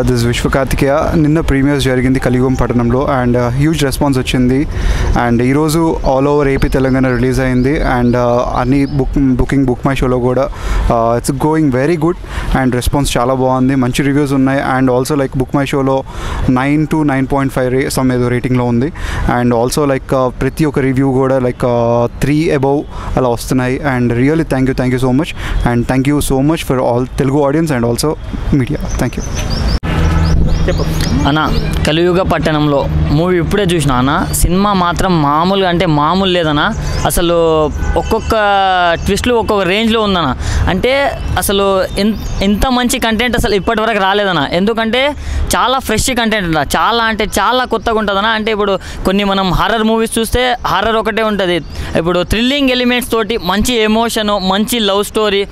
This Vishwa Karthikeya నిన్న premieres జరిగింది కలియుగం పట్టణంలో అండ్ హ్యూజ్ రెస్పాన్స్ వచ్చింది అండ్ ఈరోజు all over AP Telangana release అయింది అండ్ అన్ని బుక్ మై షోలో కూడా it's going very good and response చాలా బాగుంది, మంచి రివ్యూస్ ఉన్నాయి and also like book my షోలో 9 to 9.5 సమ్ ఏదో రేటింగ్లో ఉంది అండ్ ఆల్సో లైక్ ప్రతి ఒక్క రివ్యూ కూడా లైక్ 3 above అలా వస్తున్నాయి and really thank you so much and thank you so much for all Telugu audience and also media. Thank you అన్న. కలియుగ పట్టణంలో మూవీ ఇప్పుడే చూసినా అన్న, సినిమా మాత్రం మామూలుగా అంటే మామూలు లేదన్న. అసలు ఒక్కొక్క ట్విస్ట్లు ఒక్కొక్క రేంజ్లో ఉందన్న. అంటే అసలు ఎంత మంచి కంటెంట్ అసలు ఇప్పటివరకు రాలేదన్న. ఎందుకంటే చాలా ఫ్రెష్ కంటెంట్ అన్న, చాలా అంటే చాలా కొత్తగా ఉంటుందన్న. అంటే ఇప్పుడు కొన్ని మనం హారర్ మూవీస్ చూస్తే హారర్ ఒకటే ఉంటుంది, ఇప్పుడు థ్రిల్లింగ్ ఎలిమెంట్స్ తోటి మంచి ఎమోషను, మంచి లవ్ స్టోరీ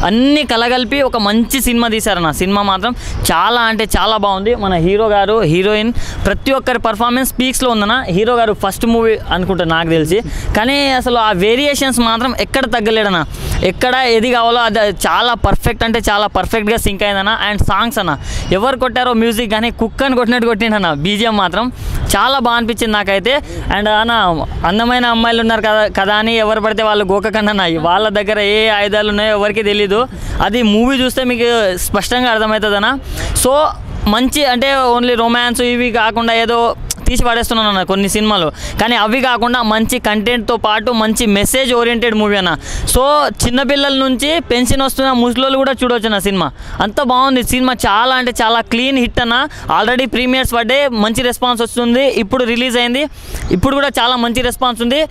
అన్నీ కలగలిపి ఒక మంచి సినిమా తీశారన్న. సినిమా మాత్రం చాలా అంటే చాలా బాగుంది. మన హీరో గారు, హీరోయిన్, ప్రతి ఒక్కరి పర్ఫార్మెన్స్ పీక్స్లో ఉందన్న. హీరో గారు ఫస్ట్ మూవీ అనుకుంటా నాకు తెలిసి, కానీ అసలు ఆ వేరియేషన్స్ మాత్రం ఎక్కడ తగ్గలేడన్న. ఎక్కడ ఏది కావాలో అది చాలా పర్ఫెక్ట్ అంటే చాలా పర్ఫెక్ట్గా సింక్ అయిందన్న. అండ్ సాంగ్స్ అన్న ఎవరు కొట్టారో మ్యూజిక్ కానీ కుక్కని కొట్టినట్టు కొట్టిండన్న. బీజిఎం మాత్రం చాలా బాగా అనిపించింది నాకైతే. అండ్ అన్న అందమైన అమ్మాయిలు ఉన్నారు కదా అని ఎవరు పడితే వాళ్ళు గోకకండి, వాళ్ళ దగ్గర ఏ ఆయుధాలు ఉన్నాయో ఎవరికి తెలీదు. అది మూవీ చూస్తే మీకు స్పష్టంగా అర్థమవుతుందన్న. సో మంచి అంటే ఓన్లీ రొమాన్స్ ఇవి కాకుండా ఏదో తీసి పడేస్తున్నాను అన్న కొన్ని సినిమాలు, కానీ అవి కాకుండా మంచి కంటెంట్తో పాటు మంచి మెసేజ్ ఓరియంటెడ్ మూవీ అన్న. సో చిన్నపిల్లల నుంచి పెన్షన్ వస్తున్న ముసలోళ్ళు కూడా చూడవచ్చు అన్న సినిమా. అంత బాగుంది సినిమా, చాలా అంటే చాలా క్లీన్ హిట్ అన్న. ఆల్రెడీ ప్రీమియర్స్ పడ్డే మంచి రెస్పాన్స్ వస్తుంది, ఇప్పుడు రిలీజ్ అయింది, ఇప్పుడు కూడా చాలా మంచి రెస్పాన్స్ ఉంది.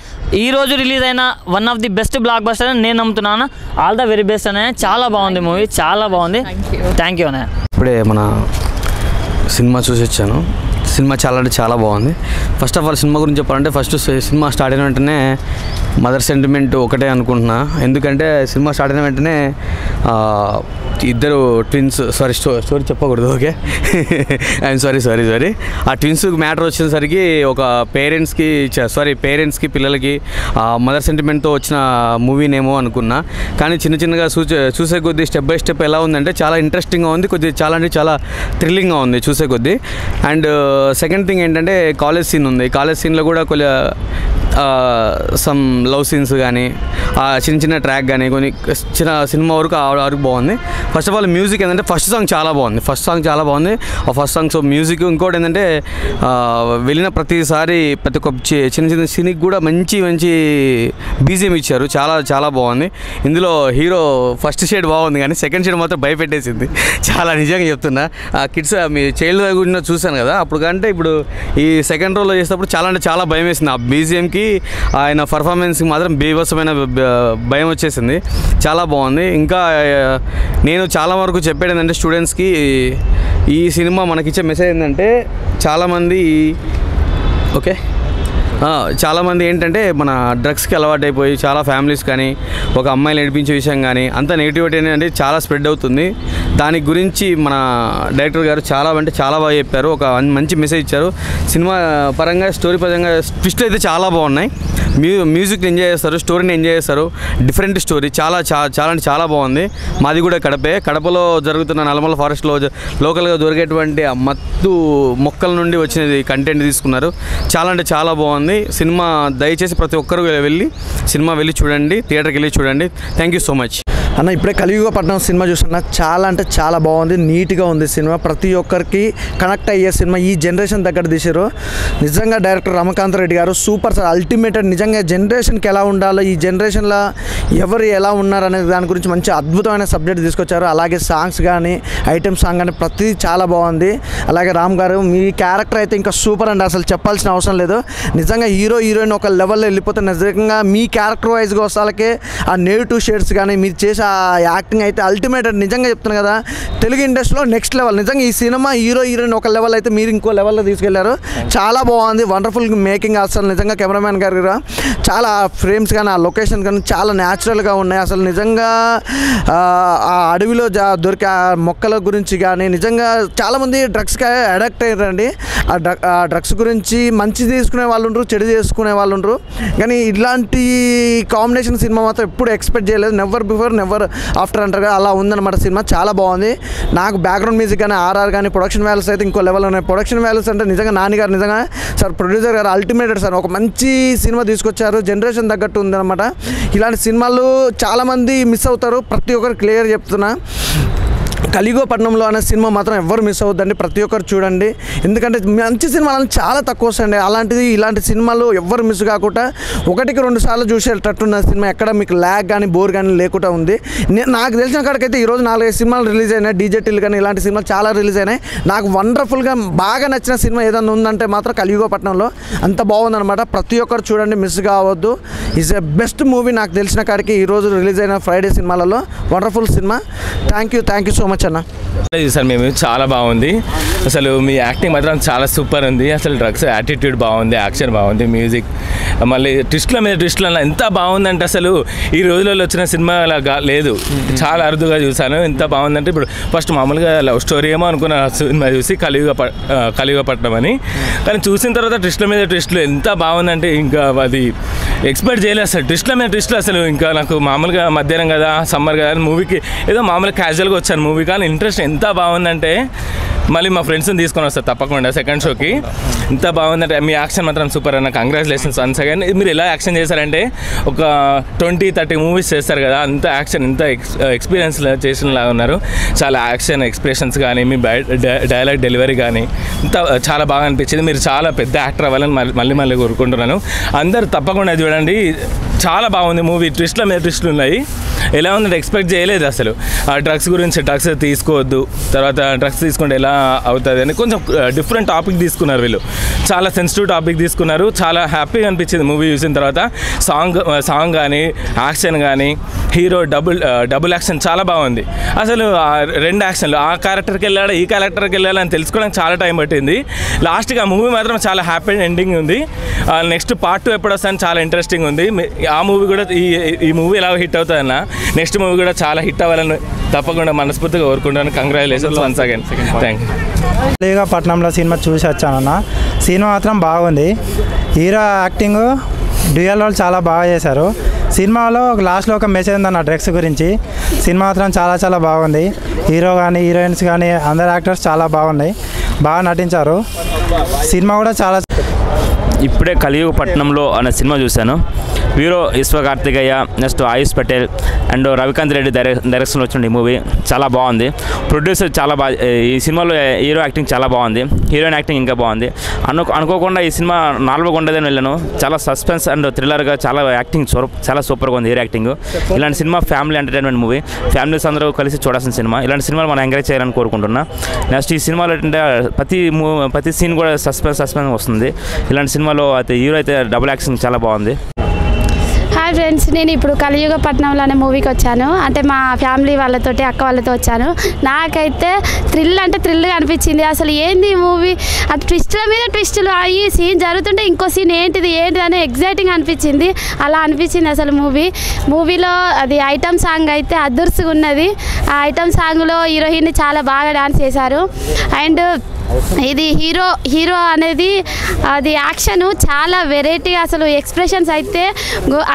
ఈరోజు రిలీజ్ అయిన one of the best block buster అని నేను నమ్ముతున్నాను. ఆల్ ద వెరీ బెస్ట్ అనే. చాలా బాగుంది మూవీ, చాలా బాగుంది. థ్యాంక్ యూ అన్న. ఇప్పుడే మన సినిమా చూసి వచ్చాను. సినిమా చాలా అంటే చాలా బాగుంది. ఫస్ట్ ఆఫ్ ఆల్ సినిమా గురించి చెప్పాలంటే ఫస్ట్ సినిమా స్టార్ట్ అయిన వెంటనే మదర్ సెంటిమెంట్ ఒకటే అనుకుంటున్నా. ఎందుకంటే సినిమా స్టార్ట్ అయిన వెంటనే ఇద్దరు ట్విన్స్, స్టోరీ చెప్పకూడదు, ఓకే ఐఎమ్ సారీ. ఆ ట్విన్స్ మ్యాటర్ వచ్చేసరికి ఒక పేరెంట్స్కి పిల్లలకి మదర్ సెంటిమెంట్తో వచ్చిన మూవీనేమో అనుకున్నా. కానీ చిన్నగా చూసే కొద్దీ స్టెప్ బై స్టెప్ ఎలా ఉందంటే చాలా ఇంట్రెస్టింగ్గా ఉంది, చాలా అంటే చాలా థ్రిల్లింగ్గా ఉంది చూసే కొద్దీ. అండ్ సెకండ్ థింగ్ ఏంటంటే కాలేజ్ సీన్ ఉంది. కాలేజ్ సీన్లో కూడా కొద్దిగా సమ్ లవ్ సీన్స్ కానీ చిన్న ట్రాక్ కానీ కొన్ని చిన్న సినిమా వరకు బాగుంది. ఫస్ట్ ఆఫ్ ఆల్ మ్యూజిక్ ఏంటంటే ఫస్ట్ సాంగ్ చాలా బాగుంది. ఆ ఫస్ట్ సాంగ్ సో మ్యూజిక్. ఇంకోటి ఏంటంటే వెళ్ళిన ప్రతిసారి ప్రతి ఒక్క చిన్న సీన్కి కూడా మంచి బీజిఎం ఇచ్చారు, చాలా బాగుంది. ఇందులో హీరో ఫస్ట్ షేడ్ బాగుంది కానీ సెకండ్ షేడ్ మాత్రం భయపెట్టేసింది చాలా, నిజంగా చెప్తున్నా. ఆ కిడ్స్ మీ చైల్డ్ గురించి చూశాను కదా, అప్పుడు కంటే ఇప్పుడు ఈ సెకండ్ రోల్లో చేసేటప్పుడు చాలా అంటే చాలా భయం వేసింది. ఆ బీజిఎంకి ఆయన పర్ఫార్మెన్స్కి మాత్రం బీభత్సమైన భయం వచ్చేసింది. చాలా బాగుంది. ఇంకా నేను చాలా వరకు చెప్పేది ఏంటంటే స్టూడెంట్స్కి ఈ సినిమా మనకిచ్చే మెసేజ్ ఏంటంటే చాలామంది ఏంటంటే మన డ్రగ్స్కి అలవాటైపోయి చాలా ఫ్యామిలీస్ కానీ ఒక అమ్మాయిని నడిపించే విషయం కానీ అంత నెగిటివిటీ అనేది చాలా స్ప్రెడ్ అవుతుంది. దాని గురించి మన డైరెక్టర్ గారు చాలా అంటే చాలా బాగా చెప్పారు, ఒక మంచి మెసేజ్ ఇచ్చారు. సినిమా పరంగా స్టోరీ పరంగా ట్విస్ట్ అయితే చాలా బాగున్నాయి. మ్యూజిక్ని ఎంజాయ్ చేస్తారు, స్టోరీని ఎంజాయ్ చేస్తారు. డిఫరెంట్ స్టోరీ, చాలా అంటే చాలా బాగుంది. మాది కూడా కడపలో జరుగుతున్న నల్లమల ఫారెస్ట్లో లోకల్గా దొరికేటువంటి ఆ మత్తు మొక్కల నుండి వచ్చినది కంటెంట్ తీసుకున్నారు. చాలా అంటే చాలా బాగుంది సినిమా. దయచేసి ప్రతి ఒక్కరు వెళ్ళి చూడండి, థియేటర్కి వెళ్ళి చూడండి. థ్యాంక్ యూ సో మచ్ అన్న. ఇప్పుడే కలియుగ పట్టణం సినిమా చూస్తున్నా, చాలా అంటే చాలా బాగుంది, నీట్గా ఉంది సినిమా. ప్రతి ఒక్కరికి కనెక్ట్ అయ్యే సినిమా. ఈ జనరేషన్ దగ్గర తీసారు నిజంగా. డైరెక్టర్ రమకాంత్ రెడ్డి గారు సూపర్ సార్, అల్టిమేటెడ్. నిజంగా జనరేషన్కి ఎలా ఉండాలో, ఈ జనరేషన్లో ఎవరు ఎలా ఉన్నారు అనే దాని గురించి మంచి అద్భుతమైన సబ్జెక్ట్ తీసుకొచ్చారు. అలాగే సాంగ్స్ కానీ ఐటమ్ సాంగ్ కానీ ప్రతిదీ చాలా బాగుంది. అలాగే రామ్ గారు మీ క్యారెక్టర్ అయితే ఇంకా సూపర్ అండి, అసలు చెప్పాల్సిన అవసరం లేదు. నిజంగా హీరోయిన్ ఒక లెవెల్లో వెళ్ళిపోతే నిజంగా మీ క్యారెక్టర్ వైజ్గా వస్తాలకే ఆ నెగిటివ్ షేడ్స్ కానీ మీరు చేసే ఆ యాక్టింగ్ అయితే అల్టిమేట్. నిజంగా చెప్తున్నాను కదా, తెలుగు ఇండస్ట్రీలో నెక్స్ట్ లెవెల్. నిజంగా ఈ సినిమా హీరోయిన్ ఒక లెవెల్ అయితే మీరు ఇంకో లెవెల్లో తీసుకెళ్లారు. చాలా బాగుంది, వండర్ఫుల్ మేకింగ్. అసలు నిజంగా కెమెరామ్యాన్ గారు చాలా ఫ్రేమ్స్ కానీ ఆ లొకేషన్ కానీ చాలా న్యాచురల్గా ఉన్నాయి. అసలు నిజంగా ఆ అడవిలో దొరికే ఆ మొక్కల గురించి కానీ నిజంగా చాలామంది డ్రగ్స్కి అడాక్ట్ అయ్యారండి. ఆ డ్రగ్స్ గురించి మంచి తీసుకునే వాళ్ళు ఉండరు, చెడు చేసుకునే వాళ్ళు ఉండరు. కానీ ఇలాంటి కాంబినేషన్ సినిమా మాత్రం ఎప్పుడు ఎక్స్పెక్ట్ చేయలేదు. నెవర్ బిఫోర్ ఎవర్ ఆఫ్టర్ అంటారు కదా, అలా ఉందన్నమాట సినిమా. చాలా బాగుంది. నాకు బ్యాక్గ్రౌండ్ మ్యూజిక్ కానీ ఆర్ఆర్ కానీ ప్రొడక్షన్ వాల్యూస్ అయితే ఇంకో లెవెల్ ఉన్నాయి. ప్రొడక్షన్ వాల్యూస్ అంటే నిజంగా నాని గారు నిజంగా సార్ ప్రొడ్యూసర్ గారు అల్టిమేటెడ్ సార్. ఒక మంచి సినిమా తీసుకొచ్చారు, జనరేషన్ తగ్గట్టు ఉందన్నమాట. ఇలాంటి సినిమాలు చాలామంది మిస్ అవుతారు, ప్రతి ఒక్కరు క్లియర్ చెప్తున్నా. కలియుగపట్నంలో అనే సినిమా మాత్రం ఎవరు మిస్ అవ్వద్దండి, ప్రతి ఒక్కరు చూడండి. ఎందుకంటే మంచి సినిమాలు చాలా తక్కువ వస్తాయండి. అలాంటిది ఇలాంటి సినిమాలు ఎవ్వరు మిస్ కాకుండా 1-2 సార్లు చూసేటట్టున్న సినిమా, ఎక్కడ మీకు ల్యాగ్ కానీ బోర్ కానీ లేకుండా ఉంది. నాకు తెలిసిన కాడికైతే ఈరోజు 4-5 సినిమాలు రిలీజ్ అయినాయి. డీజేటీలు కానీ ఇలాంటి సినిమాలు చాలా రిలీజ్ అయినాయి. నాకు వండర్ఫుల్గా బాగా నచ్చిన సినిమా ఏదైనా ఉందంటే మాత్రం కలియుగపట్నంలో. అంత బాగుందన్నమాట. ప్రతి ఒక్కరు చూడండి, మిస్ కావద్దు. ఈజ్ ఎ బెస్ట్ మూవీ నాకు తెలిసిన కాడికి ఈరోజు రిలీజ్ అయిన ఫ్రైడే సినిమాలలో. Wonderful cinema. Thank you so much అన్న. చూసాను మేము, చాలా బాగుంది. అసలు మీ యాక్టింగ్ మాత్రం చాలా సూపర్ ఉంది. అసలు డ్రగ్స్ యాటిట్యూడ్ బాగుంది, యాక్షన్ బాగుంది, మ్యూజిక్ మళ్ళీ ట్విస్ట్ల మీద ట్విస్ట్లు ఎంత బాగుందంటే అసలు ఈ రోజులలో వచ్చిన సినిమా అలా లేదు. చాలా అరుదుగా చూసాను. ఎంత బాగుందంటే ఇప్పుడు ఫస్ట్ మామూలుగా లవ్ స్టోరీ ఏమో అనుకున్న సినిమా చూసి కలియుగపట్నం అని, కానీ చూసిన తర్వాత ట్విస్ట్ల మీద ట్విస్ట్లు ఎంత బాగుందంటే ఇంకా అది ఎక్స్పెక్ట్ చేయలేదు అసలు. ట్విస్ట్ల మీద ట్విస్ట్లు అసలు ఇంకా నాకు మామూలుగా మధ్యాహ్నం కదా, సమ్మర్ కదా, మూవీకి ఏదో మామూలుగా క్యాజువల్గా వచ్చాను మూవీ, కానీ ఇంట్రెస్ట్ ఎంత బాగుందంటే మళ్ళీ మా ఫ్రెండ్స్ని తీసుకొని వస్తారు తప్పకుండా సెకండ్ షోకి. ఎంత బాగుందంటే మీ యాక్షన్ మాత్రం సూపర్ అన్న. Congratulations once again. మీరు ఎలా యాక్షన్ చేశారంటే ఒక 20-30 మూవీస్ చేస్తారు కదా, అంత యాక్షన్ ఇంత ఎక్స్పీరియన్స్ చేసినలాగా ఉన్నారు. చాలా యాక్షన్ ఎక్స్ప్రెషన్స్ కానీ మీ డైలాగ్ డెలివరీ కానీ ఇంత చాలా బాగా అనిపించింది. మీరు చాలా పెద్ద యాక్టర్ అవ్వాలని మళ్ళీ కోరుకుంటున్నాను. అందరు తప్పకుండా చూడండి, చాలా బాగుంది మూవీ. ట్విస్ట్ల మీద ట్విస్ట్లు ఉన్నాయి. ఎలా ఉందంటే ఎక్స్పెక్ట్ చేయలేదు అసలు. డ్రగ్స్ గురించి, డ్రగ్స్ తీసుకోవద్దు, తర్వాత డ్రగ్స్ తీసుకుంటే ఎలా అవుతుంది అని కొంచెం డిఫరెంట్ టాపిక్ తీసుకున్నారు వీళ్ళు. చాలా సెన్సిటివ్ టాపిక్ తీసుకున్నారు. చాలా హ్యాపీగా అనిపించింది మూవీ చూసిన తర్వాత. సాంగ్ కానీ యాక్షన్ కానీ హీరో డబుల్ యాక్షన్ చాలా బాగుంది. అసలు 2 యాక్షన్లు, ఆ క్యారెక్టర్కి వెళ్ళాడు ఈ క్యారెక్టర్కి వెళ్ళాడు అని తెలుసుకోవడానికి చాలా టైం పట్టింది. లాస్ట్గా ఆ మూవీ మాత్రం చాలా హ్యాపీ ఎండింగ్ ఉంది. నెక్స్ట్ పార్ట్ 2 ఎప్పుడు వస్తుందని చాలా ఇంట్రెస్టింగ్ ఉంది. ఆ మూవీ కూడా ఈ మూవీ ఎలా హిట్ అవుతుందన్న, నెక్స్ట్ మూవీ కూడా చాలా హిట్ అవ్వాలని తప్పకుండా మనస్ఫూర్తిగా కోరుకుంటాను. Congratulations once again. Thank you. కలియుగపట్నంలో సినిమా చూసి వచ్చానన్న. సినిమా మాత్రం బాగుంది. హీరో యాక్టింగ్, డ్యూయల్ రోల్ చాలా బాగా చేశారు. సినిమాలో లాస్ట్లో ఒక మెసేజ్ ఉందన్న డ్రగ్స్ గురించి. సినిమా మాత్రం చాలా బాగుంది. హీరో కానీ హీరోయిన్స్ కానీ అందరు యాక్టర్స్ చాలా బాగున్నాయి, బాగా నటించారు. సినిమా కూడా చాలా. ఇప్పుడే కలియుగపట్నంలో అనే సినిమా చూశాను. Hero Vishwakarthikeya, next Ayush Patel and Ravikanth Reddy డైరెక్షన్లో వచ్చిన ఈ మూవీ చాలా బాగుంది. ప్రొడ్యూసర్ చాలా బాగా, ఈ సినిమాలో హీరో యాక్టింగ్ చాలా బాగుంది, హీరోయిన్ యాక్టింగ్ ఇంకా బాగుంది. అనుకోకుండా ఈ సినిమా నార్మల్గా ఉండదని వెళ్ళాను. చాలా సస్పెన్స్ అండ్ థ్రిల్లర్గా చాలా యాక్టింగ్ చాలా సూపర్గా ఉంది హీరో యాక్టింగ్. ఇలాంటి cinema family entertainment movie, families అందరూ కలిసి చూడాల్సిన సినిమా. ఇలాంటి సినిమాలు మనం ఎంకరేజ్ చేయాలని కోరుకుంటున్నా. నెక్స్ట్ ఈ సినిమాలో ఏంటంటే ప్రతి సీన్ కూడా సస్పెన్స్ వస్తుంది. ఇలాంటి సినిమాలో అయితే హీరో అయితే డబుల్ యాక్షన్ చాలా బాగుంది. హాయ్ ఫ్రెండ్స్, నేను ఇప్పుడు కలియుగపట్నంలో అనే మూవీకి వచ్చాను. అంటే మా ఫ్యామిలీ వాళ్ళతోటి, అక్క వాళ్ళతో వచ్చాను. నాకైతే థ్రిల్గా అనిపించింది. అసలు ఏంది ఈ మూవీ, అది ట్విస్టుల మీద ట్విస్టులు, ఈ సీన్ జరుగుతుంటే ఇంకో సీన్ ఏంటిది అని ఎగ్జైటింగ్ అనిపించింది. అలా అనిపించింది అసలు మూవీలో. అది ఐటమ్ సాంగ్ అయితే అదుర్సుగా ఉన్నది. ఆ ఐటమ్ సాంగ్లో హీరోయిన్ చాలా బాగా డాన్స్ చేశారు. అండ్ ఇది హీరో అనేది అది యాక్షన్ చాలా వెరైటీ. అసలు ఎక్స్ప్రెషన్స్ అయితే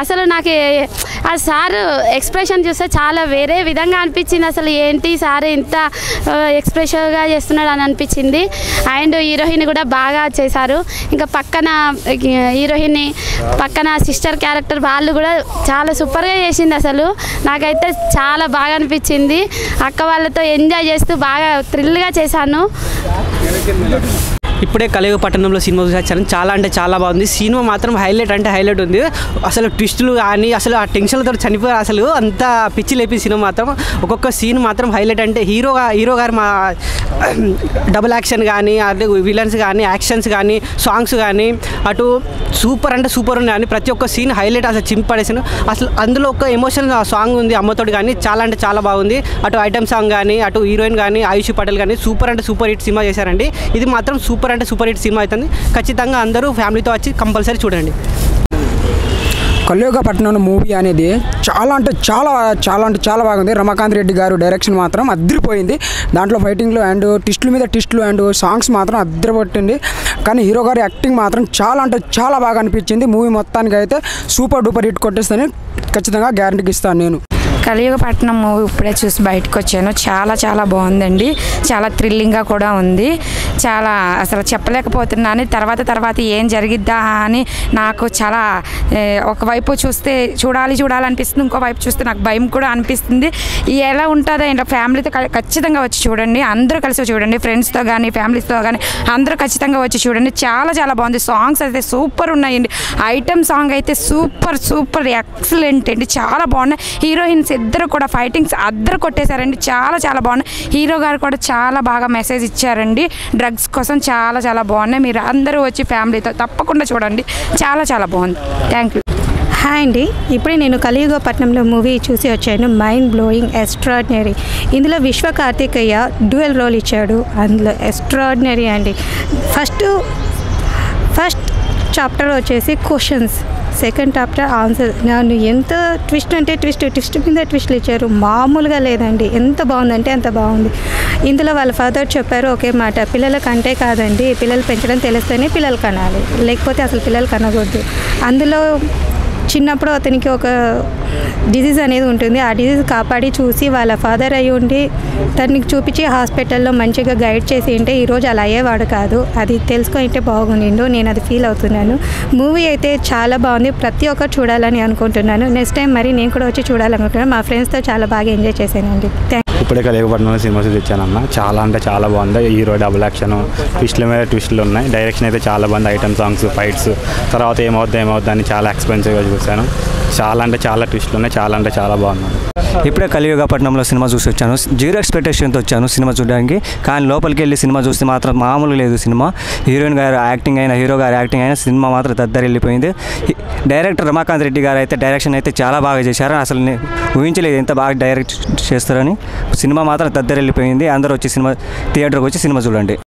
అసలు నాకు ఆ సార్ ఎక్స్ప్రెషన్ చూస్తే చాలా వేరే విధంగా అనిపించింది. అసలు ఏంటి సార్ ఇంత ఎక్స్ప్రెషన్గా చేస్తున్నాడు అని అనిపించింది. అండ్ హీరోయిన్ కూడా బాగా చేశారు. ఇంకా హీరోయిన్ పక్కన సిస్టర్ క్యారెక్టర్ వాళ్ళు కూడా చాలా సూపర్గా చేసింది. అసలు నాకైతే చాలా బాగా అనిపించింది. అక్క వాళ్ళతో ఎంజాయ్ చేస్తూ బాగా థ్రిల్గా చేశాను. ఇప్పుడే కలియుగపట్నంలో సినిమా చూసాను. చాలా అంటే చాలా బాగుంది. సినిమా మాత్రం హైలైట్ ఉంది. అసలు ట్విస్టులు కానీ అసలు ఆ టెన్షన్లతో చనిపోయారు. అసలు అంత పిచ్చి లేపి సినిమా మాత్రం ఒక్కొక్క సీన్ మాత్రం హైలైట్. అంటే హీరో గారు మా డబుల్ యాక్షన్ కానీ, అటు విలన్స్ కానీ, యాక్షన్స్ కానీ, సాంగ్స్ కానీ అటు సూపర్ అంటే సూపర్ ఉన్నాయి. అని ప్రతి ఒక్క సీన్ హైలైట్ అసలు చింపడేసాను. అసలు అందులో ఒక ఎమోషనల్ సాంగ్ ఉంది అమ్మతోటి కానీ, చాలా అంటే చాలా బాగుంది. అటు ఐటమ్ సాంగ్ కానీ, అటు హీరోయిన్ కానీ, ఆయుష్ పటేల్ కానీ సూపర్ అంటే సూపర్ హిట్ సినిమా చేశారండి. ఇది మాత్రం సూపర్ అంటే సూపర్ హిట్ సినిమా అవుతుంది. ఖచ్చితంగా అందరూ ఫ్యామిలీతో వచ్చి కంపల్సరీ చూడండి. కలియుగపట్నం మూవీ అనేది చాలా బాగుంది. రమాకాంత్ రెడ్డి గారు డైరెక్షన్ మాత్రం అదిరిపోయింది. దాంట్లో ఫైటింగ్లు అండ్ ట్విస్టులు అండ్ సాంగ్స్ మాత్రం అదిరిపట్టింది. కానీ హీరో గారి యాక్టింగ్ మాత్రం చాలా బాగా అనిపించింది. మూవీ మొత్తానికి అయితే సూపర్ డూపర్ హిట్ కొట్టేస్తానని ఖచ్చితంగా గ్యారంటీకి ఇస్తాను నేను. కలియుగ పట్టణం మూవీ ఇప్పుడే చూసి బయటకు వచ్చాను. చాలా చాలా బాగుందండి. చాలా థ్రిల్లింగ్గా కూడా ఉంది. చాలా అసలు చెప్పలేకపోతున్నాను. తర్వాత ఏం జరిగిద్దా అని నాకు చాలా ఒకవైపు చూస్తే చూడాలనిపిస్తుంది, ఇంకోవైపు చూస్తే నాకు భయం కూడా అనిపిస్తుంది. ఎలా ఉంటుందో ఏంటో ఫ్యామిలీతో ఖచ్చితంగా వచ్చి చూడండి. అందరూ కలిసి చూడండి, ఫ్రెండ్స్తో కానీ ఫ్యామిలీస్తో కానీ అందరూ ఖచ్చితంగా వచ్చి చూడండి. చాలా చాలా బాగుంది. సాంగ్స్ అయితే సూపర్ ఉన్నాయండి. ఐటమ్ సాంగ్ అయితే సూపర్ ఎక్సలెంట్ అండి. చాలా బాగున్నాయి. హీరోయిన్స్ ఇద్దరు కూడా ఫైటింగ్స్ అద్దరు కొట్టేశారండి. చాలా చాలా బాగున్నాయి. హీరో గారు కూడా చాలా బాగా మెసేజ్ ఇచ్చారండి. డ్రగ్స్ కోసం చాలా చాలా బాగున్నాయి. మీరు అందరూ వచ్చి ఫ్యామిలీతో తప్పకుండా చూడండి. చాలా చాలా బాగుంది. Thank you. హాయ్ అండి, ఇప్పుడే నేను కలియుగ పట్నంలో మూవీ చూసి వచ్చాను. Mind blowing, extraordinary. ఇందులో విశ్వ కార్తికేయ డ్యూయల్ రోల్ ఇచ్చాడు. అందులో ఎక్స్ట్రాడినరీ అండి. ఫస్ట్ చాప్టర్ వచ్చేసి క్వశ్చన్స్, సెకండ్ చాప్టర్ ఆన్సర్. నన్ను ఎంత ట్విస్ట్ అంటే ట్విస్ట్ మీద ట్విస్ట్లు ఇచ్చారు. మామూలుగా లేదండి. ఎంత బాగుందంటే అంత బాగుంది. ఇందులో వాళ్ళ ఫాదర్ చెప్పారు ఒకే మాట, పిల్లల కంటే కాదండి, పిల్లలు పెంచడం తెలిస్తేనే పిల్లలు కనాలి, లేకపోతే అసలు పిల్లలు కనకూడదు. అందులో చిన్నప్పుడు అతనికి ఒక డిజీజ్ అనేది ఉంటుంది. ఆ డిజీజ్ కాపాడి చూసి వాళ్ళ ఫాదర్ అయ్యి ఉండి తనకి చూపించి హాస్పిటల్లో మంచిగా గైడ్ చేసి ఉంటే ఈరోజు అలా అయ్యేవాడు కాదు. అది తెలుసుకుంటే బాగుండిండు. నేను అది ఫీల్ అవుతున్నాను. మూవీ అయితే చాలా బాగుంది. ప్రతి ఒక్కరు చూడాలని అనుకుంటున్నాను. నెక్స్ట్ టైం మరి నేను కూడా వచ్చి చూడాలనుకుంటున్నాను. మా ఫ్రెండ్స్తో చాలా బాగా ఎంజాయ్ చేశానండి. ఇప్పుడే కలియుగపట్నంలో సినిమా చూసి వచ్చానన్న. చాలా అంటే చాలా బాగుంది. హీరో డబుల్ యాక్షన్, ట్విస్ట్ల మీద ట్విస్టులు ఉన్నాయి. డైరెక్షన్ అయితే చాలా బాగుంది. ఐటమ్ సాంగ్స్, ఫైట్స్, తర్వాత ఏమవుద్ది అని చాలా ఎక్స్పెన్సివ్గా చూశాను. చాలా అంటే చాలా ట్విస్టులు ఉన్నాయి. చాలా అంటే చాలా బాగుంది. ఇప్పుడే కలియుగపట్నంలో సినిమా చూసి వచ్చాను. జీరో ఎక్స్పెక్టేషన్తో వచ్చాను సినిమా చూడడానికి. కానీ లోపలికి వెళ్ళి సినిమా చూస్తే మాత్రం మామూలుగా లేదు సినిమా. హీరోయిన్ గారు యాక్టింగ్ అయినా, హీరో గారు యాక్టింగ్ అయినా సినిమా మాత్రం దద్దరిల్లిపోయింది. డైరెక్టర్ రమాకాంత్ రెడ్డి గారు అయితే డైరెక్షన్ అయితే చాలా బాగా చేశారు. అసలు ఊహించలేదు ఎంత బాగా డైరెక్ట్ చేస్తారని. సినిమా మాత్రం దద్దరిల్లిపోయింది. అందరూ వచ్చి థియేటర్కి వచ్చి సినిమా చూడండి.